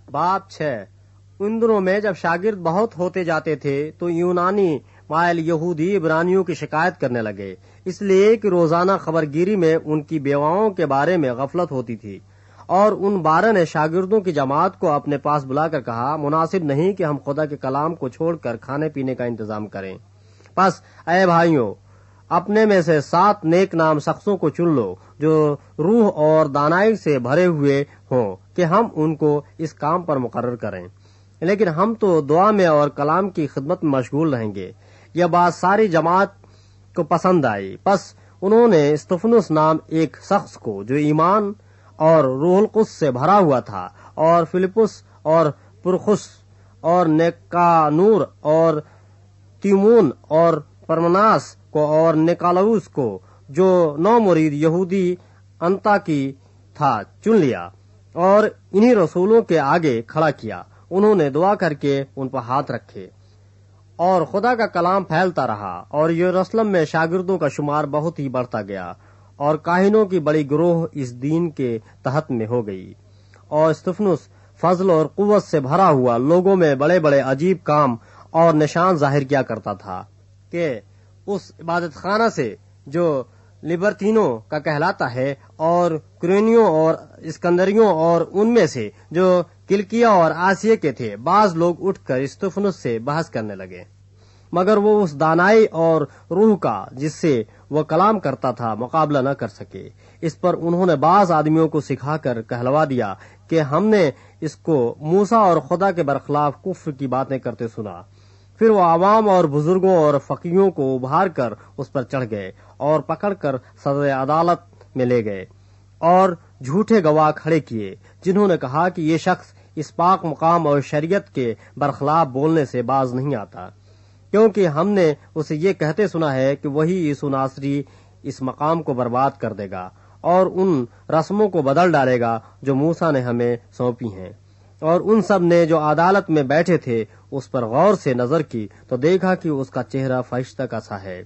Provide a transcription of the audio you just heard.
बाप 6। उन दिनों में जब शागिर्द बहुत होते जाते थे तो यूनानी मायल यहूदी इब्रानियों की शिकायत करने लगे, इसलिए कि रोजाना खबरगिरी में उनकी बेवाओं के बारे में गफलत होती थी। और उन 12 ने शागिर्दों की जमात को अपने पास बुलाकर कहा, मुनासिब नहीं कि हम खुदा के कलाम को छोड़कर खाने पीने का इंतजाम करें। बस ऐ भाइयों, अपने में से 7 नेक नाम शख्सों को चुन लो जो रूह और दानाई से भरे हुए हों कि हम उनको इस काम पर मुकर्रर करें। लेकिन हम तो दुआ में और कलाम की खिदमत में मशगूल रहेंगे। यह बात सारी जमात को पसंद आई। बस उन्होंने स्तिफनुस नाम एक शख्स को जो ईमान और रूहुल कुद्स से भरा हुआ था, और फिलिपुस और पुरखुस और नेकानूर और तिमोन और परमनास को और निकालउस को जो 9 मुरीद यहूदी अंताकी था चुन लिया और इन्हीं रसूलों के आगे खड़ा किया। उन्होंने दुआ करके उन पर हाथ रखे और खुदा का कलाम फैलता रहा और यरूशलेम में शागिर्दों का शुमार बहुत ही बढ़ता गया और काहिनों की बड़ी गिरोह इस दीन के तहत में हो गई। और स्तिफनुस फजल और कुव्वत से भरा हुआ लोगों में बड़े बड़े अजीब काम और निशान जाहिर किया करता था कि उस इबादत खाना से जो लिबर्तीनों का कहलाता है और कुरेनियों और इस्कंदरियों और उनमें से जो किलकिया और आसिया के थे, बाज लोग उठकर स्तिफनुस से बहस करने लगे, मगर वो उस दानाई और रूह का जिससे वो कलाम करता था मुकाबला न कर सके। इस पर उन्होंने बाज आदमियों को सिखाकर कहलवा दिया कि हमने इसको मूसा और खुदा के बरखिलाफ कुफ्र की बातें करते सुना। फिर वो आवाम और बुजुर्गों और फकीयों को उभार कर उस पर चढ़ गए और पकड़कर सदर अदालत में ले गए और झूठे गवाह खड़े किए, जिन्होंने कहा कि ये शख्स इस पाक मुकाम और शरीयत के बरखिलाफ बोलने से बाज नहीं आता, क्योंकि हमने उसे ये कहते सुना है कि वही यीशु नासरी इस मकाम को बर्बाद कर देगा और उन रस्मों को बदल डालेगा जो मूसा ने हमें सौंपी हैं। और उन सब ने जो अदालत में बैठे थे उस पर गौर से नजर की तो देखा कि उसका चेहरा फरिश्ता का सा है